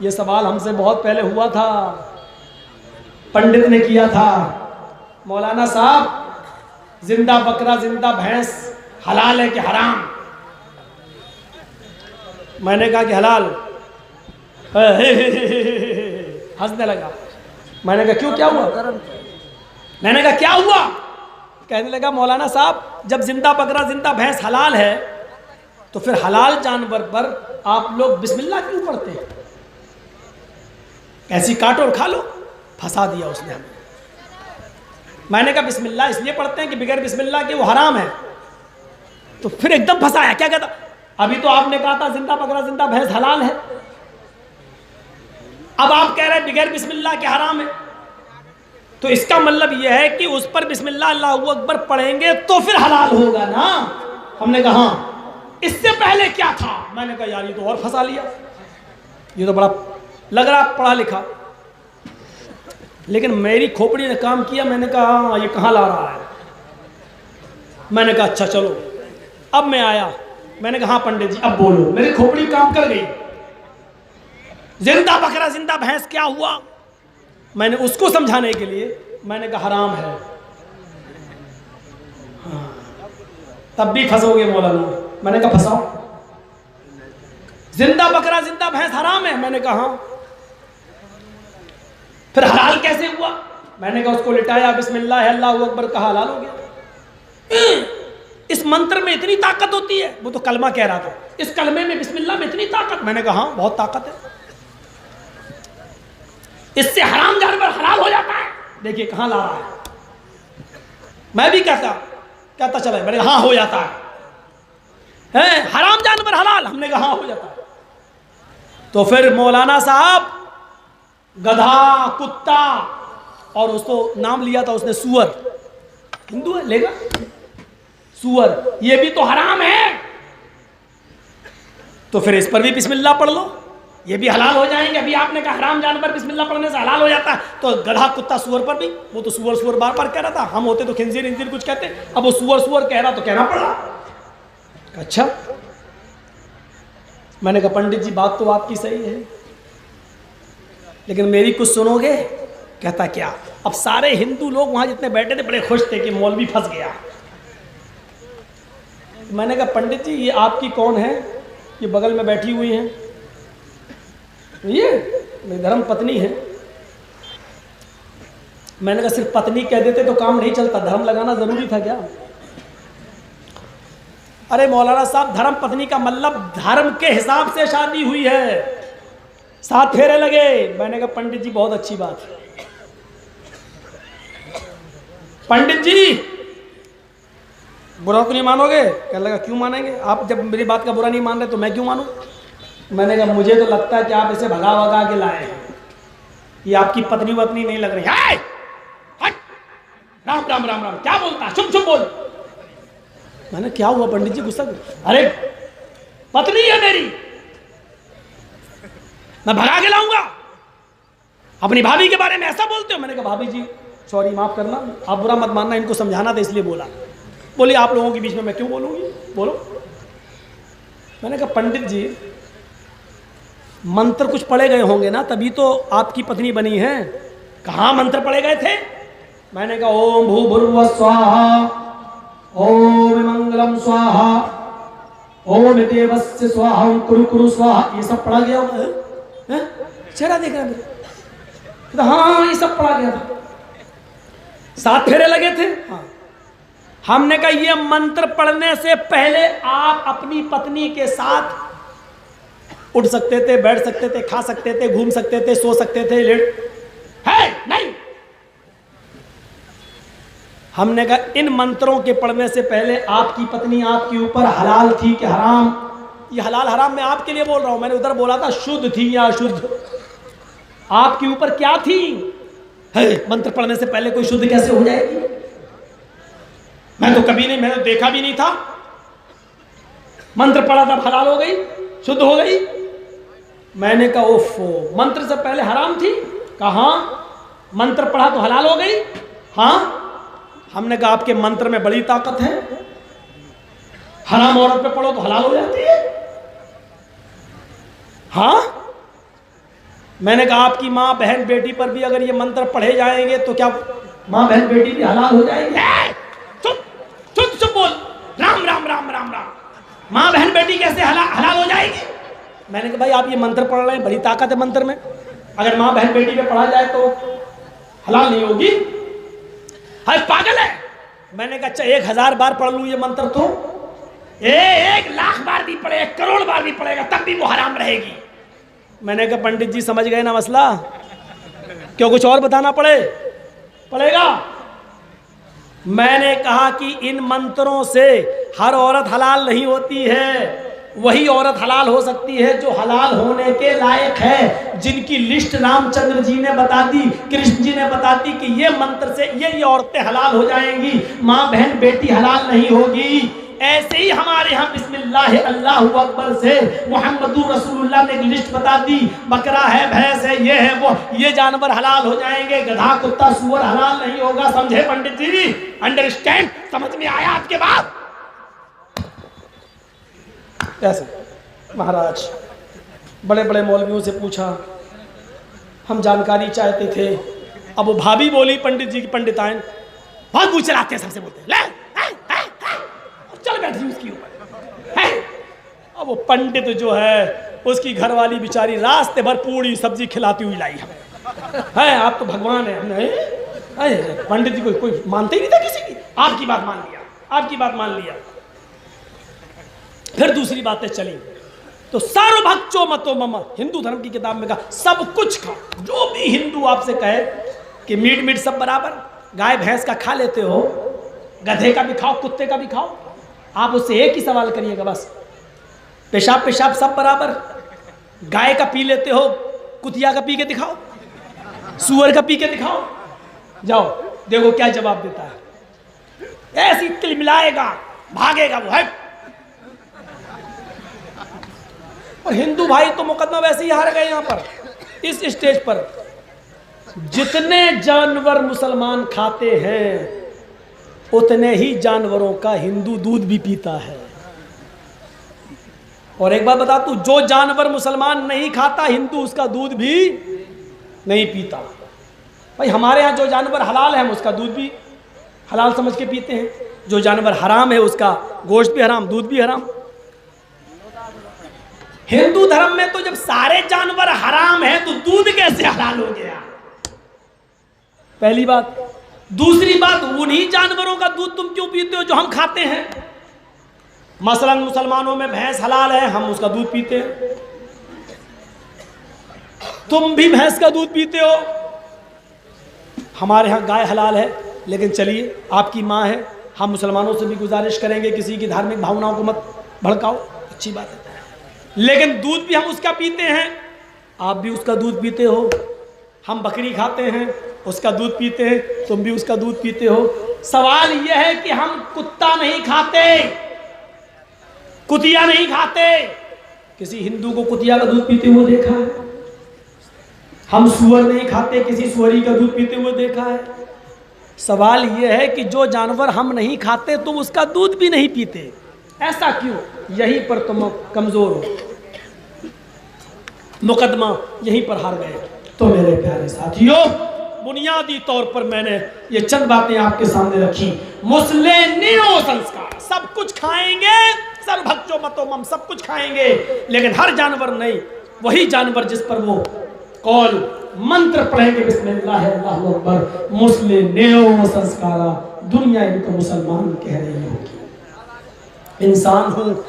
ये सवाल हमसे बहुत पहले हुआ था, पंडित ने किया था, मौलाना साहब जिंदा बकरा जिंदा भैंस हलाल है कि हराम? मैंने कहा कि हलाल। हंसने लगा। मैंने कहा क्यों, क्या हुआ? मैंने कहा क्या हुआ? कहने लगा मौलाना साहब जब जिंदा बकरा जिंदा भैंस हलाल है तो फिर हलाल जानवर पर आप लोग बिस्मिल्लाह क्यों पढ़ते हैं? ऐसी काटो और खा लो। फंसा दिया उसने हमें। मैंने कहा बिस्मिल्लाह इसलिए पढ़ते हैं कि बगैर बिस्मिल्लाह के वो हराम है। तो फिर एकदम फंसाया। क्या कहता? अभी तो आपने कहा था जिंदा बकरा जिंदा भैंस हलाल है, अब आप कह रहे हैं बगैर बिस्मिल्लाह के हराम है। तो इसका मतलब यह है कि उस पर बिस्मिल्लाह अल्लाहू अकबर पढ़ेंगे तो फिर हलाल होगा ना? हमने कहा हाँ। इससे पहले क्या था? मैंने कहा यार ये तो और फंसा लिया, ये तो बड़ा लग रहा पढ़ा लिखा। लेकिन मेरी खोपड़ी ने काम किया। मैंने कहा हाँ ये कहाँ ला रहा है? मैंने कहा अच्छा चलो। अब मैं आया, मैंने कहा हाँ पंडित जी अब बोलो। मेरी खोपड़ी काम कर गई। जिंदा बकरा जिंदा भैंस क्या हुआ? मैंने उसको समझाने के लिए मैंने कहा हराम है। हाँ। तब भी फंसोगे मौलाना। मैंने कहा फंसाओ। जिंदा बकरा जिंदा भैंस हराम है? मैंने कहा हाँ। फिर हलाल कैसे हुआ? मैंने कहा उसको लिटाया, बिस्मिल्लाह अल्लाहू अकबर कहा, हलाल हो गया। इस मंत्र में इतनी ताकत होती है? वो तो कलमा कह रहा था, इस कलमे में बिस्मिल्लाह में इतनी ताकत? मैंने कहा हाँ बहुत ताकत है, इससे हराम जानवर हलाल हो जाता है। देखिए कहां ला रहा है। मैं भी कहता चला। मैंने हाँ हो जाता है हराम जानवर हलाल? हमने कहा हाँ हो जाता है। तो फिर मौलाना साहब गधा, कुत्ता और उसको नाम लिया था उसने सूअर। हिंदू है लेगा सूअर, ये भी तो हराम है। तो फिर इस पर भी बिस्मिल्लाह पढ़ लो, ये भी हलाल हो जाएंगे। अभी आपने कहा हराम जानवर बिस्मिल्लाह पढ़ने से हलाल हो जाता है, तो गधा कुत्ता सूअर पर भी। वो तो सूअर सूअर बार बार कह रहा था, हम होते तो खिंजीर इंजीर कुछ कहते। अब वो सूअर सूअर कह रहा तो कहना पड़ा। अच्छा मैंने कहा पंडित जी बात तो आपकी सही है, लेकिन मेरी कुछ सुनोगे? कहता क्या? अब सारे हिंदू लोग वहां जितने बैठे थे बड़े खुश थे कि मौलवी फंस गया। मैंने कहा पंडित जी ये आपकी कौन है? ये बगल में बैठी हुई हैं, ये मेरी धर्म पत्नी है। मैंने कहा सिर्फ पत्नी कह देते तो काम नहीं चलता, धर्म लगाना जरूरी था क्या? अरे मौलाना साहब धर्म पत्नी का मतलब धर्म के हिसाब से शादी हुई है, 7 फेरे लगे। मैंने कहा पंडित जी बहुत अच्छी बात है। पंडित जी बुरा तो नहीं मानोगे? कहने लगा क्यों मानेंगे, आप जब मेरी बात का बुरा नहीं मान रहे तो मैं क्यों मानूं? मैंने कहा मुझे तो लगता है कि आप इसे भगा भगा के लाए हैं, ये आपकी पत्नी वत्नी नहीं लग रही है। राम राम राम राम क्या बोलता है, चुप चुप बोल। मैंने क्या हुआ पंडित जी गुस्सा? अरे पत्नी है मेरी, मैं भगा के लाऊंगा? अपनी भाभी के बारे में ऐसा बोलते हो? मैंने कहा भाभी जी सॉरी माफ करना, आप बुरा मत मानना, इनको समझाना था इसलिए बोला। बोली आप लोगों के बीच में मैं क्यों बोलूंगी, बोलो। मैंने कहा पंडित जी मंत्र कुछ पढ़े गए होंगे ना, तभी तो आपकी पत्नी बनी है। कहाँ मंत्र पढ़े गए थे? मैंने कहा ओम भूर्भुवः स्वाहा, ओम मंगलम स्वाहा, ओम देवस्य स्वाहा, कुरु कुरु स्वाहा, ये सब पढ़ा गया होगा। चेहरा देख रहा है तो हाँ ये सब पढ़ा गया था, 7 फेरे लगे थे। हाँ हमने कहा ये मंत्र पढ़ने से पहले आप अपनी पत्नी के साथ उठ सकते थे, बैठ सकते थे, खा सकते थे, घूम सकते थे, सो सकते थे, लेट है नहीं। हमने कहा इन मंत्रों के पढ़ने से पहले आपकी पत्नी आपके ऊपर हलाल थी कि हराम? ये हलाल हराम मैं आपके लिए बोल रहा हूं, मैंने उधर बोला था शुद्ध थी या अशुद्ध। आपके ऊपर क्या थी? है मंत्र पढ़ने से पहले कोई शुद्ध कैसे हो जाएगी? मैं तो कभी नहीं, मैंने तो देखा भी नहीं था। मंत्र पढ़ा था हलाल हो गई, शुद्ध हो गई। मैंने कहा ओफो मंत्र से पहले हराम थी? कहा मंत्र पढ़ा तो हलाल हो गई। हाँ हमने कहा आपके मंत्र में बड़ी ताकत है, हराम औरत पे पढ़ो तो हलाल हो जाती है। हाँ मैंने कहा आपकी माँ बहन बेटी पर भी अगर ये मंत्र पढ़े जाएंगे तो क्या माँ बहन बेटी भी हलाल हो जाएंगे? चुप चुप चुप बोल, राम राम राम राम राम। माँ बहन बेटी कैसे हलाल हो जाएगी? मैंने कहा भाई आप ये मंत्र पढ़ रहे हैं, बड़ी ताकत है मंत्र में, अगर माँ बहन बेटी पे पढ़ा जाए तो हलाल नहीं होगी? हाय पागल है। मैंने कहा अच्छा 1000 बार पढ़ लूं ये मंत्र तो 1,00,000 बार भी पढ़े, 1 करोड़ बार भी पढ़ेगा तब भी वो हराम रहेगी। मैंने कहा पंडित जी समझ गए ना मसला, क्यों कुछ और बताना पड़ेगा? मैंने कहा कि इन मंत्रों से हर औरत हलाल नहीं होती है, वही औरत हलाल हो सकती है जो हलाल होने के लायक है, जिनकी लिस्ट रामचंद्र जी ने बता दी, कृष्ण जी ने बता दी कि ये मंत्र से ये औरतें हलाल हो जाएंगी, माँ बहन बेटी हलाल नहीं होगी। ऐसे ही हमारे यहाँ बिस्मिल्लाह अल्लाहु अकबर से मुहम्मदुर रसूलुल्लाह ने एक लिस्ट बता दी, बकरा है, भैंस है, ये है, वो ये जानवर हलाल हो जाएंगे, गधा कुत्ता सुअर हलाल नहीं होगा। समझे पंडित जी? अंडरस्टैंड? समझ में आया आपके बात? कैसे महाराज बड़े बड़े मौलवियों से पूछा, हम जानकारी चाहते थे। अब वो भाभी बोली पंडित जी की पंडिताइन बहुत मुँह चलाते हैं, सबसे बोलते हैं ले चल बैठी उसकी ऊपर है। अब वो पंडित जो है उसकी घरवाली बेचारी रास्ते भर पूरी सब्जी खिलाती हुई लाई है। आप तो भगवान है। हमने पंडित जी को कोई मानते ही नहीं था किसी की, आपकी बात मान लिया, आपकी बात मान लिया। फिर दूसरी बातें चली तो सर्वभक्षो मतो मम, हिंदू धर्म की किताब में कहा सब कुछ खाओ, जो भी हिंदू आपसे कहे कि मीट सब बराबर, गाय भैंस का खा लेते हो, गधे का भी खाओ, कुत्ते का भी खाओ, आप उससे एक ही सवाल करिएगा बस, पेशाब सब बराबर, गाय का पी लेते हो, कुतिया का पी के दिखाओ, सुअर का पी के दिखाओ, जाओ देखो क्या जवाब देता है। ऐसी तिलमिलाएगा, भागेगा वो है। और हिंदू भाई तो मुकदमा वैसे ही हार गए यहाँ पर इस स्टेज पर। जितने जानवर मुसलमान खाते हैं उतने ही जानवरों का हिंदू दूध भी पीता है। और एक बात बता तू, जो जानवर मुसलमान नहीं खाता हिंदू उसका दूध भी नहीं पीता। भाई हमारे यहाँ जो जानवर हलाल है हम उसका दूध भी हलाल समझ के पीते हैं, जो जानवर हराम है उसका गोश्त भी हराम, दूध भी हराम। हिंदू धर्म में तो जब सारे जानवर हराम हैं तो दूध कैसे हलाल हो गया? पहली बात। दूसरी बात, उन्हीं जानवरों का दूध तुम क्यों पीते हो जो हम खाते हैं? मसलन मुसलमानों में भैंस हलाल है, हम उसका दूध पीते हैं, तुम भी भैंस का दूध पीते हो। हमारे यहाँ गाय हलाल है, लेकिन चलिए आपकी माँ है, हम मुसलमानों से भी गुजारिश करेंगे किसी की धार्मिक भावनाओं को मत भड़काओ, अच्छी बात है, लेकिन दूध भी हम उसका पीते हैं, आप भी उसका दूध पीते हो। हम बकरी खाते हैं, उसका दूध पीते हैं, तुम भी उसका दूध पीते हो। सवाल यह है कि हम कुत्ता नहीं खाते, कुतिया नहीं खाते। किसी हिंदू को कुतिया का दूध पीते हुए देखा है? हम सुअर नहीं खाते, किसी सुअरी का दूध पीते हुए देखा है? सवाल यह है कि जो जानवर हम नहीं खाते तो उसका दूध भी नहीं पीते, ऐसा क्यों? यहीं पर तुम कमजोर हो, मुकदमा यहीं पर हार गए। तो मेरे प्यारे साथियों, बुनियादी तौर पर मैंने ये चंद बातें आपके सामने रखी। मुस्लिम नियो संस्कार, सब कुछ खाएंगे, सर्वभक्षो मतो मम, सब कुछ खाएंगे, लेकिन हर जानवर नहीं, वही जानवर जिस पर वो कौल मंत्र पढ़ेंगे बिस्मिल्लाह अल्लाहु अकबर, मुस्लिम नियो संस्कारा, दुनिया इनको मुसलमान कह रही होगी। इंसान हूँ,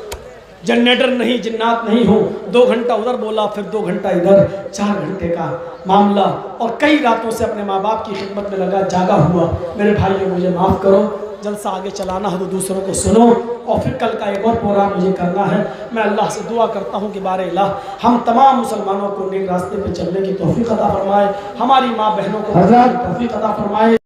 जनरेटर नहीं, जिन्नात नहीं हूँ। 2 घंटा उधर बोला, फिर 2 घंटा इधर, 4 घंटे का मामला, और कई रातों से अपने माँ बाप की खिदमत में लगा जागा हुआ। मेरे भाइयों मुझे माफ़ करो, जलसा आगे चलाना हो तो दूसरों को सुनो, और फिर कल का एक और प्रोग्राम मुझे करना है। मैं अल्लाह से दुआ करता हूँ कि बारे अल्लाह हम तमाम मुसलमानों को नेक रास्ते पर चलने की तौफीक अता फरमाए, हमारी माँ बहनों को तौफीक अता फरमाए।